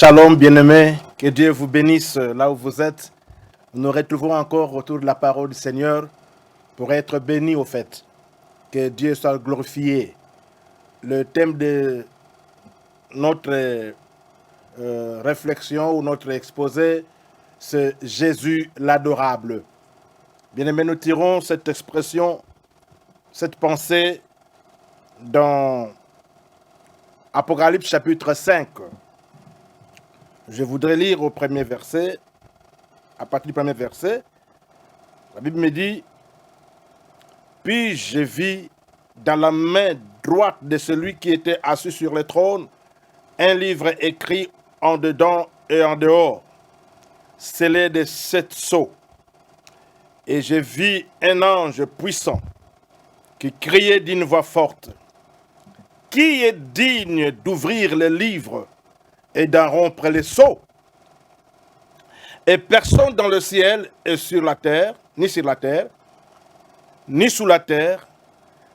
Shalom, bien-aimés, que Dieu vous bénisse là où vous êtes. Nous nous retrouvons encore autour de la parole du Seigneur pour être bénis au fait. Que Dieu soit glorifié. Le thème de notre réflexion ou notre exposé, c'est Jésus l'adorable. Bien-aimés, nous tirons cette expression, cette pensée dans Apocalypse chapitre 5. Je voudrais lire au premier verset. À partir du premier verset, la Bible me dit: puis je vis dans la main droite de celui qui était assis sur le trône un livre écrit en dedans et en dehors, scellé de 7 sceaux. Et je vis un ange puissant qui criait d'une voix forte: qui est digne d'ouvrir le livre et d'en rompre les sceaux? Et personne dans le ciel et sur la terre, ni sur la terre, ni sous la terre,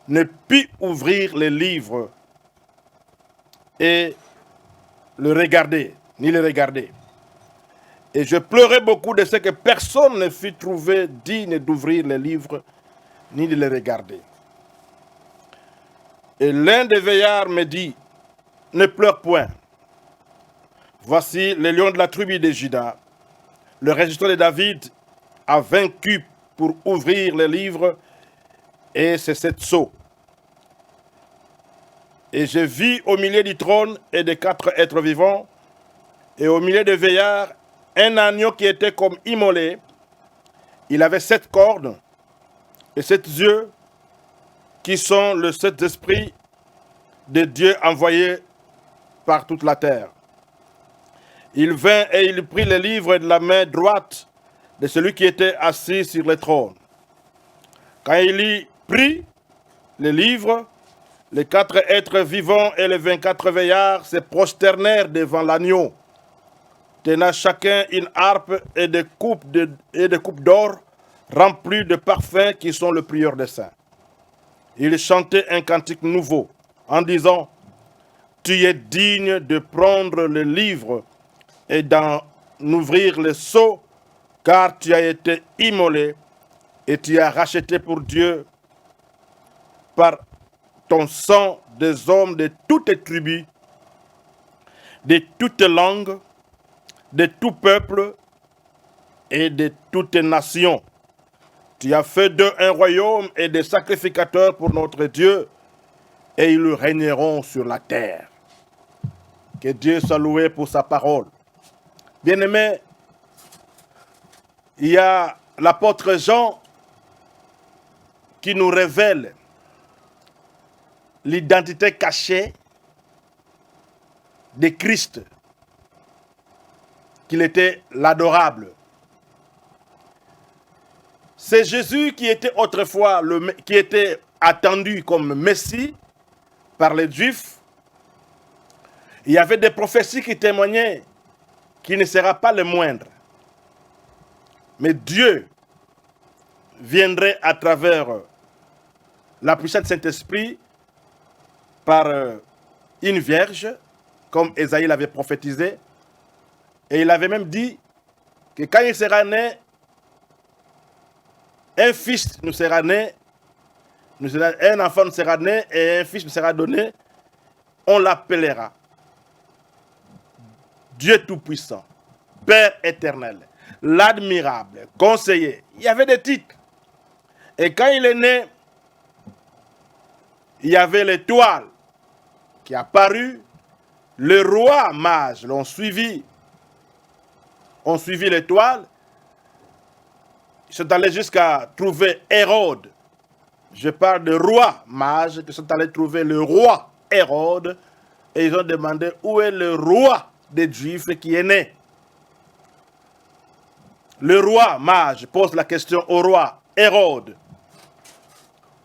ne put ouvrir les livres et le regarder, ni le regarder. Et je pleurais beaucoup de ce que personne ne fut trouvé digne d'ouvrir les livres, ni de les regarder. Et l'un des veillards me dit: ne pleure point. Voici le lion de la tribu de Juda, le résistant de David, a vaincu pour ouvrir les livres et ses 7 sceaux. Et je vis au milieu du trône et des 4 êtres vivants, et au milieu des veillards, un agneau qui était comme immolé. Il avait 7 cornes et 7 yeux, qui sont les 7 esprits de Dieu envoyés par toute la terre. Il vint et il prit le livre de la main droite de celui qui était assis sur le trône. Quand il y prit le livre, les 4 êtres vivants et les 24 veillards se prosternèrent devant l'agneau, tenant chacun une harpe et des coupes d'or remplies de parfums qui sont le prieur des saints. Ils chantaient un cantique nouveau en disant: tu es digne de prendre le livre et d'en ouvrir les sceaux, car tu as été immolé et tu as racheté pour Dieu par ton sang des hommes de toutes les tribus, de toutes langues, de tout peuple et de toutes nations. Tu as fait d'eux un royaume et des sacrificateurs pour notre Dieu, et ils régneront sur la terre. Que Dieu soit loué pour sa parole. Bien-aimés, il y a l'apôtre Jean qui nous révèle l'identité cachée de Christ, qu'il était l'adorable. C'est Jésus qui était autrefois, qui était attendu comme Messie par les Juifs. Il y avait des prophéties qui témoignaient qu'il ne sera pas le moindre. Mais Dieu viendrait à travers la puissance du Saint-Esprit par une vierge, comme Ésaïe l'avait prophétisé. Et il avait même dit que quand il sera né, un fils nous sera né, un enfant nous sera né et un fils nous sera donné. On l'appellera Dieu Tout-Puissant, Père éternel, l'admirable, conseiller. Il y avait des titres. Et quand il est né, il y avait l'étoile qui apparut. Le roi mage l'ont suivi. On suivi l'étoile. Ils sont allés jusqu'à trouver Hérode. Je parle de roi mage qui sont allés trouver le roi Hérode. Et ils ont demandé où est le roi des Juifs qui est né. Le roi mage pose la question au roi Hérode: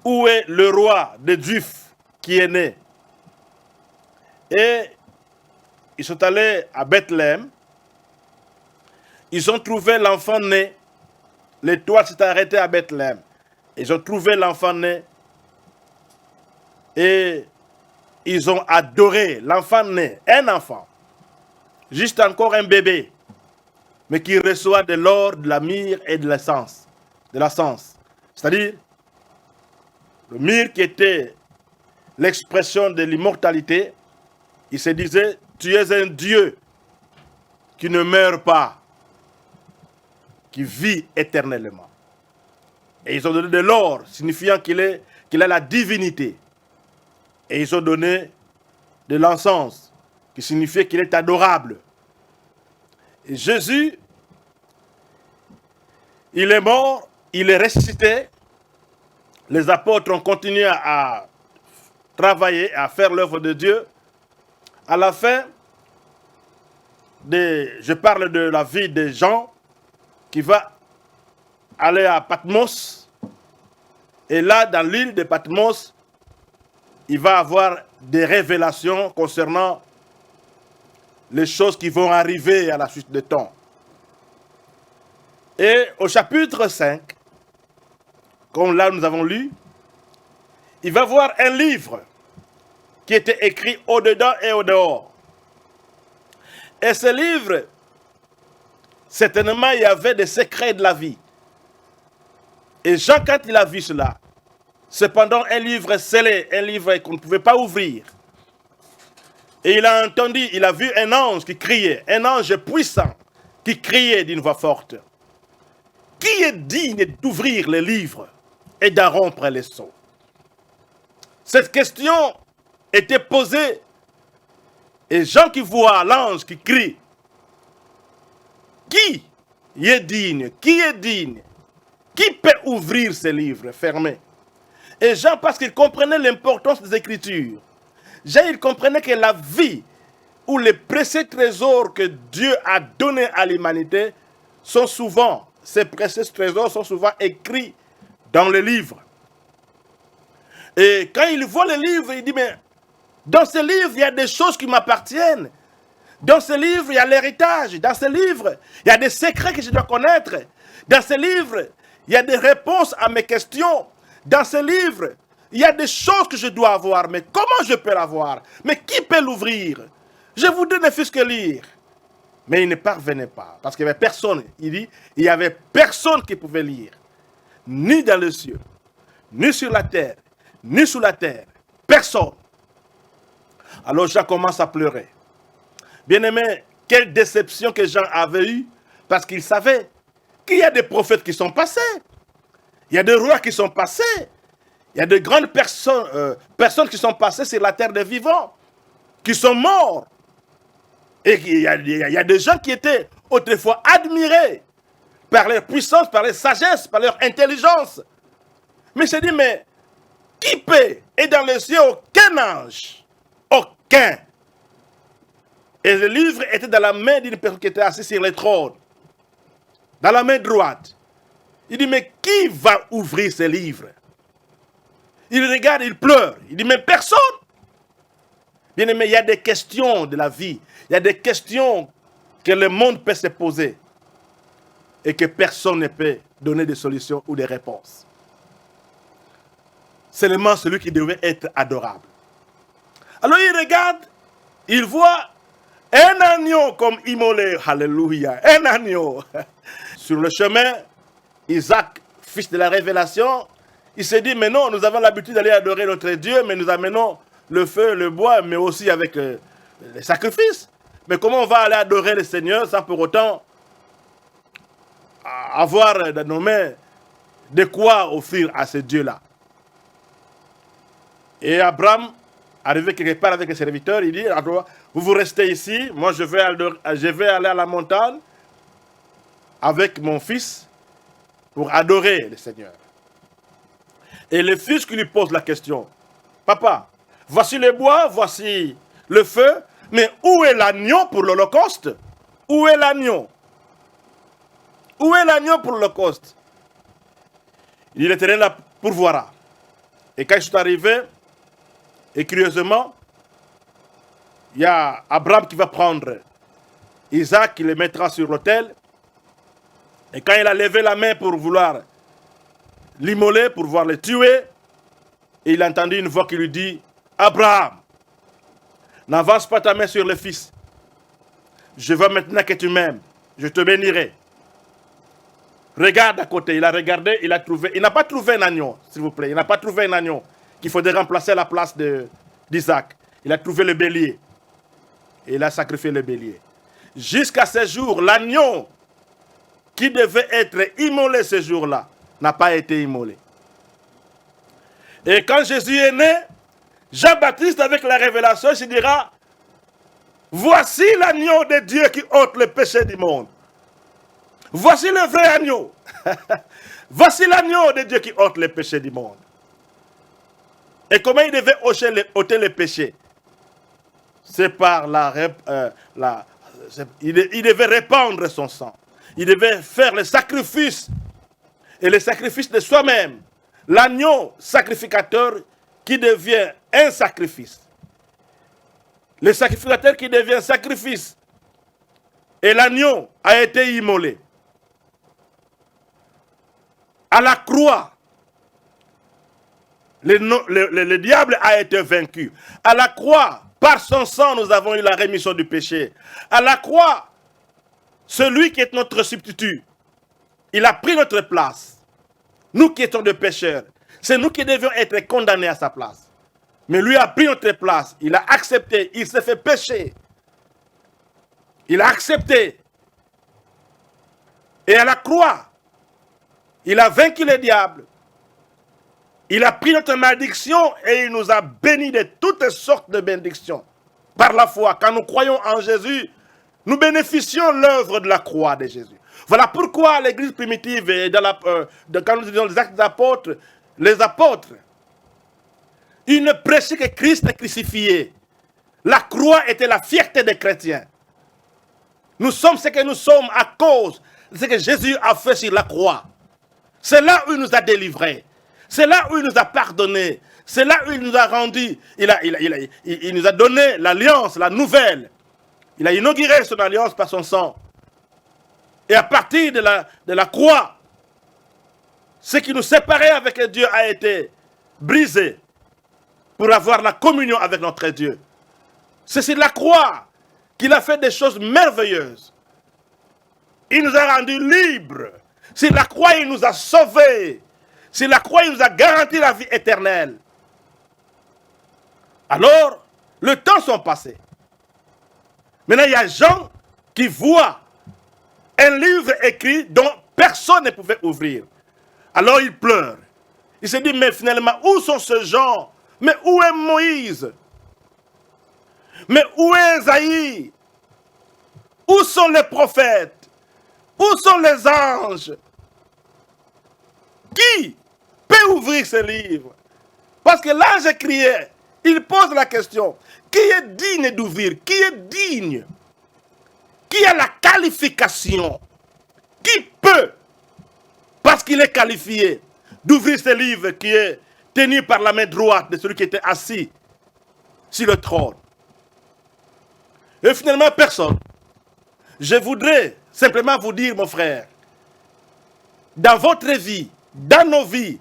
où est le roi des Juifs qui est né? Et ils sont allés à Bethléem. Ils ont trouvé l'enfant né. L'étoile s'est arrêtée à Bethléem. Ils ont trouvé l'enfant né. Et ils ont adoré l'enfant né. Un enfant. juste encore un bébé, mais qui reçoit de l'or, de la myrrhe et de l'essence. C'est-à-dire, le myrrhe qui était l'expression de l'immortalité, il se disait, tu es un Dieu qui ne meurt pas, qui vit éternellement. Et ils ont donné de l'or, signifiant qu'il a la divinité. Et ils ont donné de l'encens, qui signifiait qu'il est adorable. Et Jésus, il est mort, il est ressuscité. Les apôtres ont continué à travailler, à faire l'œuvre de Dieu. À la fin, je parle de la vie de Jean, qui va aller à Patmos. Et là, dans l'île de Patmos, il va avoir des révélations concernant les choses qui vont arriver à la suite du temps. Et au chapitre 5, comme là nous avons lu, il va voir un livre qui était écrit au-dedans et au-dehors. Et ce livre, certainement, il y avait des secrets de la vie. Et Jean, quand il a vu cela, cependant un livre scellé, un livre qu'on ne pouvait pas ouvrir. Et il a entendu, il a vu un ange qui criait, un ange puissant qui criait d'une voix forte. Qui est digne d'ouvrir les livres et d'en rompre les sceaux? Cette question était posée. Et Jean qui voit l'ange qui crie, qui est digne? Qui est digne? Qui peut ouvrir ces livres fermés? Et Jean, parce qu'il comprenait l'importance des Écritures, Jean, il comprenait que la vie ou les précieux trésors que Dieu a donnés à l'humanité sont souvent, ces précieux trésors sont souvent écrits dans les livres. Et quand il voit les livres, il dit, mais dans ce livre, il y a des choses qui m'appartiennent. Dans ce livre, il y a l'héritage. Dans ce livre, il y a des secrets que je dois connaître. Dans ce livre, il y a des réponses à mes questions. Dans ce livre, il y a des choses que je dois avoir. Mais comment je peux l'avoir? Mais qui peut l'ouvrir? Je voudrais ne fût-ce que lire. Mais il ne parvenait pas. Parce qu'il n'y avait personne. Il dit, il n'y avait personne qui pouvait lire. Ni dans le ciel, ni sur la terre, ni sous la terre. Personne. Alors Jean commence à pleurer. Bien-aimé, quelle déception que Jean avait eue, parce qu'il savait qu'il y a des prophètes qui sont passés. Il y a des rois qui sont passés. Il y a de grandes personnes qui sont passées sur la terre des vivants, qui sont morts. Et il y a des gens qui étaient autrefois admirés par leur puissance, par leur sagesse, par leur intelligence. Mais il s'est dit, mais qui peut? Et dans les cieux, aucun ange. Aucun. Et le livre était dans la main d'une personne qui était assise sur le trône. Dans la main droite. Il dit, mais qui va ouvrir ce livre? Il regarde, il pleure. Il dit, mais personne. Bien aimé, il y a des questions de la vie. Il y a des questions que le monde peut se poser. Et que personne ne peut donner des solutions ou des réponses. Seulement celui qui devait être adorable. Alors il regarde, il voit un agneau comme immolé. Alléluia. Un agneau. Sur le chemin, Isaac, fils de la révélation, il s'est dit, mais non, nous avons l'habitude d'aller adorer notre Dieu, mais nous amenons le feu, le bois, mais aussi avec les sacrifices. Mais comment on va aller adorer le Seigneur sans pour autant avoir dans nos mains de quoi offrir à ce Dieu-là? Et Abraham, arrivé quelque part avec les serviteurs, il dit, vous vous restez ici, moi je vais aller à la montagne avec mon fils pour adorer le Seigneur. Et le fils qui lui pose la question, papa, voici le bois, voici le feu, mais où est l'agneau pour l'Holocauste? Où est l'agneau? Où est l'agneau pour l'Holocauste? Il est allé là pour voir. Et quand ils sont arrivés, et curieusement, il y a Abraham qui va prendre Isaac, qui le mettra sur l'autel. Et quand il a levé la main pour vouloir l'immoler, pour vouloir le tuer, il a entendu une voix qui lui dit, Abraham, n'avance pas ta main sur le fils. je veux maintenant que tu m'aimes, je te bénirai. Regarde à côté, il a regardé, il a trouvé, il n'a pas trouvé un agneau, s'il vous plaît, il n'a pas trouvé un agneau qu'il faudrait remplacer à la place d'Isaac. Il a trouvé le bélier et il a sacrifié le bélier. Jusqu'à ce jour, l'agneau qui devait être immolé ce jour-là n'a pas été immolé. Et quand Jésus est né, Jean-Baptiste, avec la révélation, se dira, voici l'agneau de Dieu qui ôte le péché du monde. Voici le vrai agneau. Voici l'agneau de Dieu qui ôte le péché du monde. Et comment il devait ôter le péché? C'est par il devait répandre son sang. Il devait faire le sacrifice. Et le sacrifice de soi-même. L'agneau sacrificateur qui devient un sacrifice. Le sacrificateur qui devient sacrifice. Et l'agneau a été immolé. À la croix, le diable a été vaincu. À la croix, par son sang, nous avons eu la rémission du péché. À la croix, celui qui est notre substitut, il a pris notre place. Nous qui étions des pécheurs, c'est nous qui devions être condamnés à sa place. Mais lui a pris notre place, il a accepté, il s'est fait pécher. Il a accepté. Et à la croix, il a vaincu le diable. Il a pris notre malédiction et il nous a bénis de toutes sortes de bénédictions. Par la foi, quand nous croyons en Jésus, nous bénéficions l'œuvre de la croix de Jésus. Voilà pourquoi l'église primitive, quand nous disons les actes des apôtres, ils ne prêchaient que Christ crucifié. La croix était la fierté des chrétiens. Nous sommes ce que nous sommes à cause de ce que Jésus a fait sur la croix. C'est là où il nous a délivrés. C'est là où il nous a pardonnés. C'est là où il nous a rendus. Il nous a donné l'alliance, la nouvelle. Il a inauguré son alliance par son sang. Et à partir de la croix, ce qui nous séparait avec Dieu a été brisé pour avoir la communion avec notre Dieu. C'est sur la croix qu'il a fait des choses merveilleuses. Il nous a rendus libres. C'est la croix, il nous a sauvés. C'est la croix, il nous a garanti la vie éternelle. Alors, le temps sont passés. Maintenant, il y a gens qui voient un livre écrit dont personne ne pouvait ouvrir. Alors, ils pleurent. Ils se disent, mais finalement, où sont ces gens? Mais où est Moïse? Mais où est Isaïe? Où sont les prophètes? Où sont les anges? Qui peut ouvrir ce livre? Parce que l'ange criait, il pose la question, qui est digne d'ouvrir? Qui est digne? Qui a la qualification? Qui peut, parce qu'il est qualifié, d'ouvrir ce livre qui est tenu par la main droite de celui qui était assis sur le trône? Et finalement, personne. Je voudrais simplement vous dire, mon frère, dans votre vie, dans nos vies,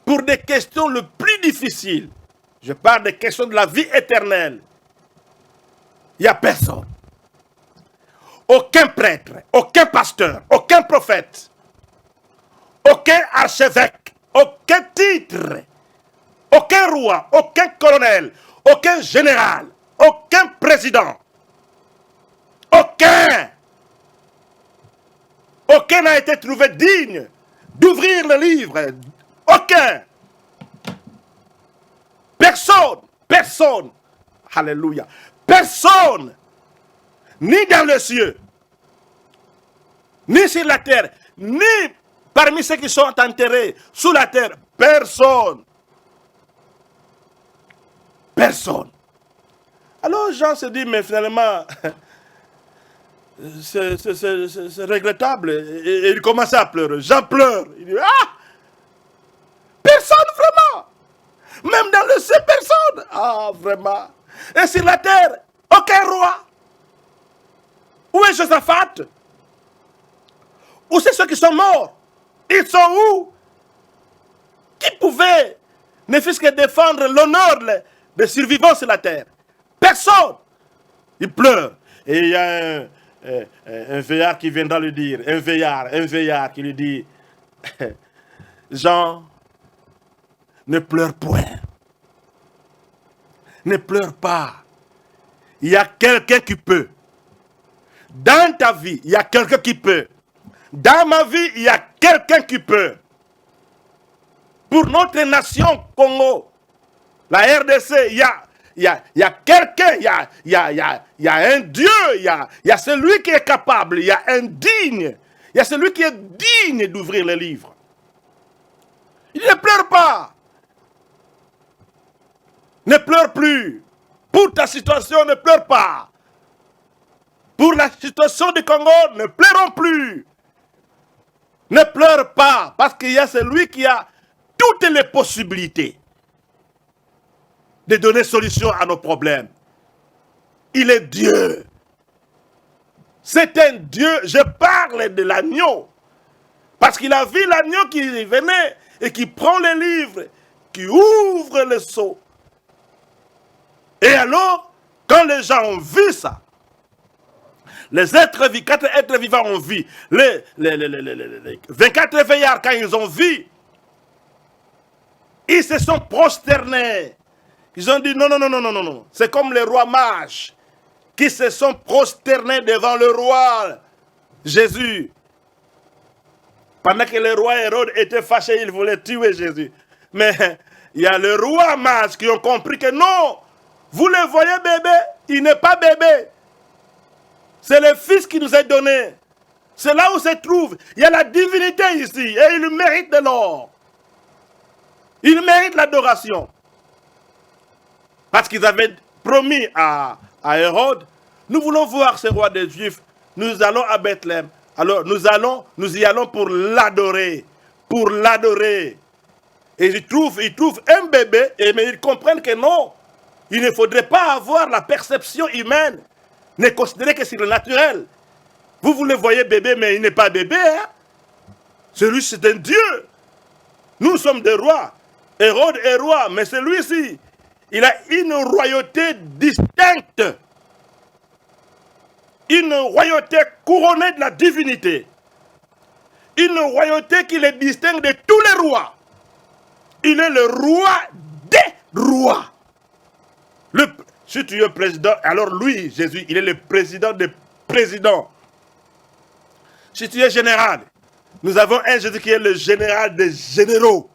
pour des questions les plus difficiles, je parle des questions de la vie éternelle, il n'y a personne. Aucun prêtre, aucun pasteur, aucun prophète, aucun archevêque, aucun titre, aucun roi, aucun colonel, aucun général, aucun président, aucun n'a été trouvé digne d'ouvrir le livre. Aucun. Personne. Alléluia. Personne. Ni dans les cieux, ni sur la terre, ni parmi ceux qui sont enterrés sous la terre. Personne. Alors Jean se dit, mais finalement, c'est regrettable. Et il commence à pleurer. Jean pleure. Il dit, ah! Personne vraiment. Même dans le ciel, personne. Ah, vraiment. Et sur la terre, aucun roi. Où est Josaphat? Où sont ceux qui sont morts? Ils sont où? Qui pouvait ne fût-ce que défendre l'honneur des survivants sur la terre? Personne. Il pleure. Et il y a un veillard qui viendra lui dire, un veillard qui lui dit, Jean, ne pleure point, ne pleure pas. Il y a quelqu'un qui peut. Dans ta vie, il y a quelqu'un qui peut. Dans ma vie, il y a quelqu'un qui peut. Pour notre nation Congo, la RDC, il y a quelqu'un, il y a un Dieu, il y a celui qui est capable, il y a un digne, il y a celui qui est digne d'ouvrir le livre. Il ne pleure pas. Ne pleure plus. Pour ta situation, ne pleure pas. Pour la situation du Congo, ne pleurons plus. Ne pleure pas, parce qu'il y a celui qui a toutes les possibilités de donner solution à nos problèmes. Il est Dieu. C'est un Dieu. Je parle de l'agneau. Parce qu'il a vu l'agneau qui venait et qui prend les livres, qui ouvre le sceau. Et alors, quand les gens ont vu ça, les êtres vivants, 4 êtres vivants ont vu, les 24 veillards, quand ils ont vu, ils se sont prosternés. Ils ont dit non, non, non, non, non, non, non. C'est comme les rois mages qui se sont prosternés devant le roi Jésus. Pendant que le roi Hérode était fâché, il voulait tuer Jésus. Mais il y a le roi mage qui ont compris que non, vous le voyez bébé, il n'est pas bébé. C'est le Fils qui nous est donné. C'est là où se trouve. Il y a la divinité ici et il mérite de l'or. Il mérite l'adoration. Parce qu'ils avaient promis à Hérode, nous voulons voir ce roi des Juifs, nous allons à Bethléem. Alors nous y allons pour l'adorer. Pour l'adorer. Et ils trouvent un bébé, mais ils comprennent que non, il ne faudrait pas avoir la perception humaine, ne considérer que c'est le naturel. Vous le voyez bébé, mais il n'est pas bébé. Hein? Celui, c'est un Dieu. Nous sommes des rois. Hérode est roi, mais celui-ci, il a une royauté distincte. Une royauté couronnée de la divinité. Une royauté qui le distingue de tous les rois. Il est le roi des rois. Si tu es président, alors lui, Jésus, il est le président des présidents. Si tu es général, nous avons un Jésus qui est le général des généraux.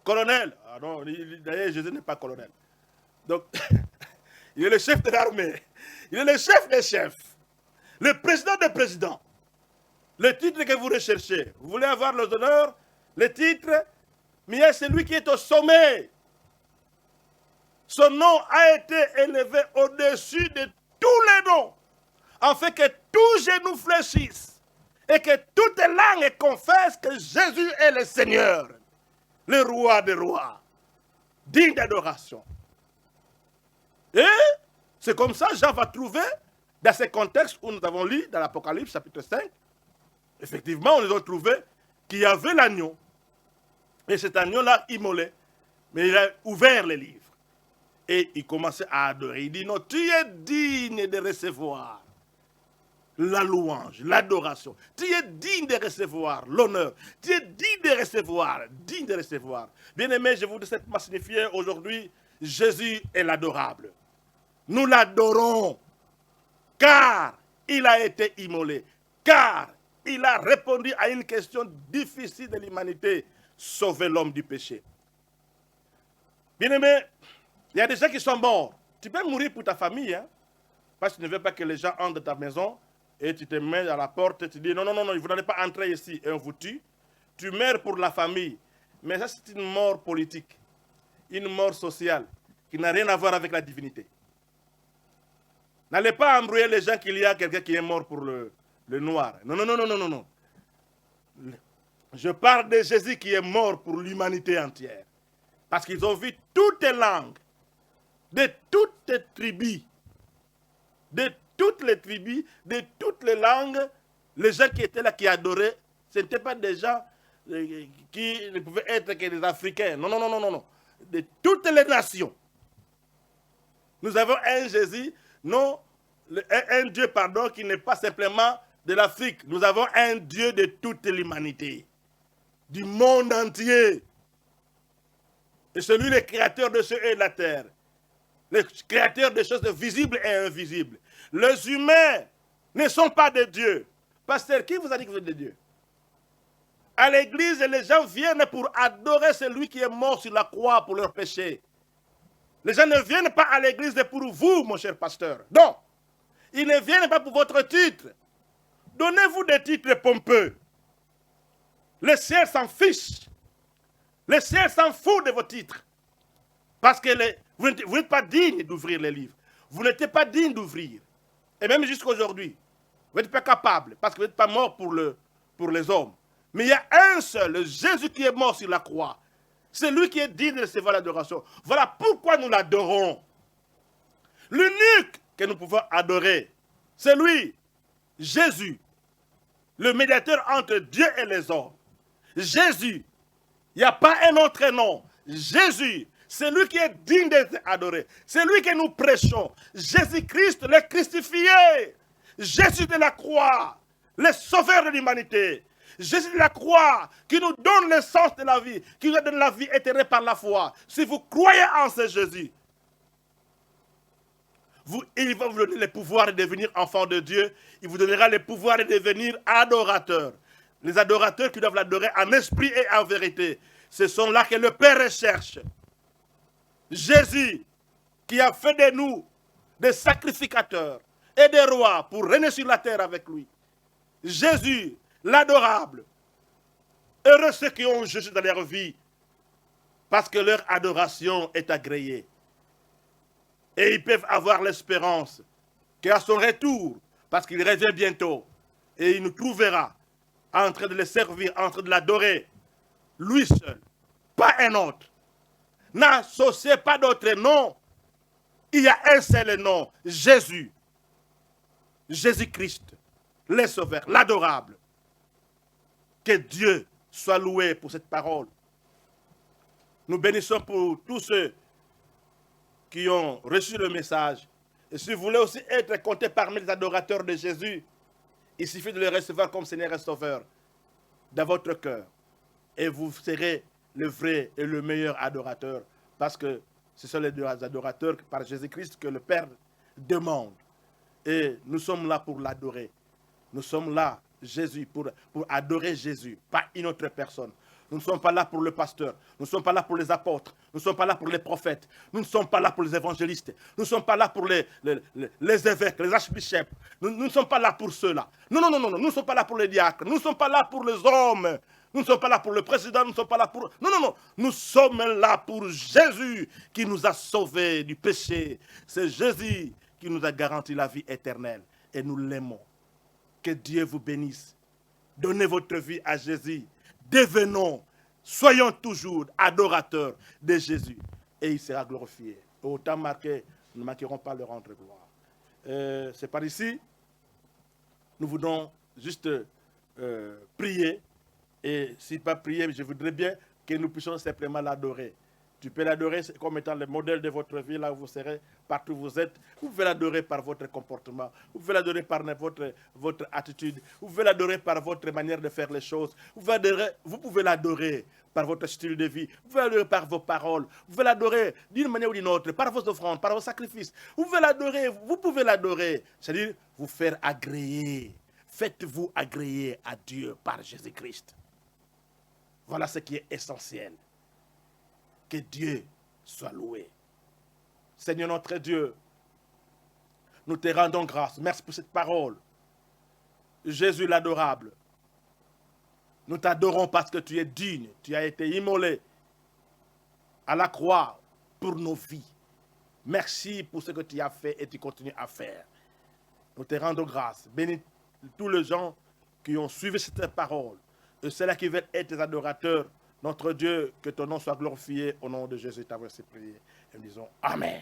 Colonel. Ah non, d'ailleurs, Jésus n'est pas colonel. Donc, il est le chef de l'armée. Il est le chef des chefs. Le président des présidents. Le titre que vous recherchez. Vous voulez avoir les honneurs, le titre, mais il y a celui qui est au sommet. Son nom a été élevé au-dessus de tous les noms, afin que tous genoux fléchissent et que toute langue confesse que Jésus est le Seigneur, le roi des rois, digne d'adoration. Et c'est comme ça que Jean va trouver, dans ce contexte où nous avons lu dans l'Apocalypse chapitre 5, effectivement, nous avons trouvé qu'il y avait l'agneau, et cet agneau-là immolé, mais il a ouvert les livres. Et il commençait à adorer. Il dit, non, tu es digne de recevoir la louange, l'adoration. Tu es digne de recevoir l'honneur. Tu es digne de recevoir, digne de recevoir. Bien-aimés, je voudrais cette signifier aujourd'hui, Jésus est l'adorable. Nous l'adorons, car il a été immolé, car il a répondu à une question difficile de l'humanité, sauver l'homme du péché. Bien-aimés, il y a des gens qui sont morts. Tu peux mourir pour ta famille, hein, parce que tu ne veux pas que les gens entrent dans ta maison et tu te mets à la porte et tu dis non, non, non, non, vous n'allez pas entrer ici et on vous tue. Tu meurs pour la famille. Mais ça, c'est une mort politique, une mort sociale qui n'a rien à voir avec la divinité. N'allez pas embrouiller les gens qu'il y a quelqu'un qui est mort pour le noir. Non, non, non, non, non, non, non. Je parle de Jésus qui est mort pour l'humanité entière. Parce qu'ils ont vu toutes les langues, de toutes les tribus, de toutes les tribus, de toutes les langues, les gens qui étaient là, qui adoraient, ce n'étaient pas des gens qui ne pouvaient être que des Africains. Non, non, non, non, non, non. De toutes les nations. Nous avons un Jésus, non un Dieu, pardon, qui n'est pas simplement de l'Afrique. Nous avons un Dieu de toute l'humanité, du monde entier. Et c'est lui le créateur de cieux et de la terre, le créateur des choses visibles et invisibles. Les humains ne sont pas de Dieu. Pasteur, qui vous a dit que vous êtes de Dieu? À l'église, les gens viennent pour adorer celui qui est mort sur la croix pour leurs péchés. Les gens ne viennent pas à l'église pour vous, mon cher pasteur. Non. Ils ne viennent pas pour votre titre. Donnez-vous des titres pompeux. Le ciel s'en fiche. Le ciel s'en fout de vos titres. Parce que vous n'êtes pas digne d'ouvrir les livres. Vous n'êtes pas digne d'ouvrir. Et même jusqu'à aujourd'hui, vous n'êtes pas capable, parce que vous n'êtes pas mort pour les hommes. Mais il y a un seul, le Jésus qui est mort sur la croix. C'est lui qui est digne de recevoir l'adoration. Voilà pourquoi nous l'adorons. L'unique que nous pouvons adorer, c'est lui, Jésus, le médiateur entre Dieu et les hommes. Jésus, il n'y a pas un autre nom. Jésus, c'est lui qui est digne d'être adoré. C'est lui que nous prêchons. Jésus-Christ, le crucifié. Jésus de la croix, le sauveur de l'humanité. Jésus de la croix, qui nous donne le sens de la vie, qui nous donne la vie éternelle par la foi. Si vous croyez en ce Jésus, il va vous donner le pouvoir de devenir enfant de Dieu. Il vous donnera le pouvoir de devenir adorateur. Les adorateurs qui doivent l'adorer en esprit et en vérité. Ce sont là que le Père recherche. Jésus, qui a fait de nous des sacrificateurs et des rois pour régner sur la terre avec lui. Jésus, l'adorable. Heureux ceux qui ont Jésus dans leur vie, parce que leur adoration est agréée. Et ils peuvent avoir l'espérance qu'à son retour, parce qu'il revient bientôt, et il nous trouvera en train de le servir, en train de l'adorer, lui seul, pas un autre. N'associez pas d'autre nom. Il y a un seul nom, Jésus. Jésus-Christ, le Sauveur, l'adorable. Que Dieu soit loué pour cette parole. Nous bénissons pour tous ceux qui ont reçu le message. Et si vous voulez aussi être compté parmi les adorateurs de Jésus, il suffit de le recevoir comme Seigneur et Sauveur dans votre cœur. Et vous serez le vrai et le meilleur adorateur. Parce que ce sont les deux adorateurs par Jésus-Christ que le Père demande. Et nous sommes là pour l'adorer. Nous sommes là, Jésus, pour adorer Jésus, pas une autre personne. Nous ne sommes pas là pour le pasteur. Nous ne sommes pas là pour les apôtres. Nous ne sommes pas là pour les prophètes. Nous ne sommes pas là pour les évangélistes. Nous ne sommes pas là pour les évêques, les archbishops. Nous ne sommes pas là pour ceux-là. Non, non, non, non. Nous ne sommes pas là pour les diacres. Nous ne sommes pas là pour les hommes. Nous ne sommes pas là pour le président. Nous ne sommes pas là pour... Non, non, non. Nous sommes là pour Jésus qui nous a sauvés du péché. C'est Jésus qui nous a garanti la vie éternelle. Et nous l'aimons. Que Dieu vous bénisse. Donnez votre vie à Jésus. Devenons, soyons toujours adorateurs de Jésus. Et il sera glorifié. Au temps marqué, nous ne manquerons pas de rendre gloire. C'est par ici. Nous voulons juste prier. Et si pas prier, je voudrais bien que nous puissions simplement l'adorer. Tu peux l'adorer comme étant le modèle de votre vie, là où vous serez, partout où vous êtes. Vous pouvez l'adorer par votre comportement. Vous pouvez l'adorer par votre attitude. Vous pouvez l'adorer par votre manière de faire les choses. Vous pouvez l'adorer par votre style de vie. Vous pouvez l'adorer par vos paroles. Vous pouvez l'adorer d'une manière ou d'une autre, par vos offrandes, par vos sacrifices. Vous pouvez l'adorer. C'est-à-dire vous faire agréer. Faites-vous agréer à Dieu par Jésus-Christ. Voilà ce qui est essentiel. Que Dieu soit loué. Seigneur notre Dieu, nous te rendons grâce. Merci pour cette parole. Jésus l'adorable. Nous t'adorons parce que tu es digne. Tu as été immolé à la croix pour nos vies. Merci pour ce que tu as fait et tu continues à faire. Nous te rendons grâce. Bénis tous les gens qui ont suivi cette parole. Et ceux-là qui veulent être tes adorateurs. Notre Dieu, que ton nom soit glorifié au nom de Jésus, t'avons prié. Et nous disons Amen.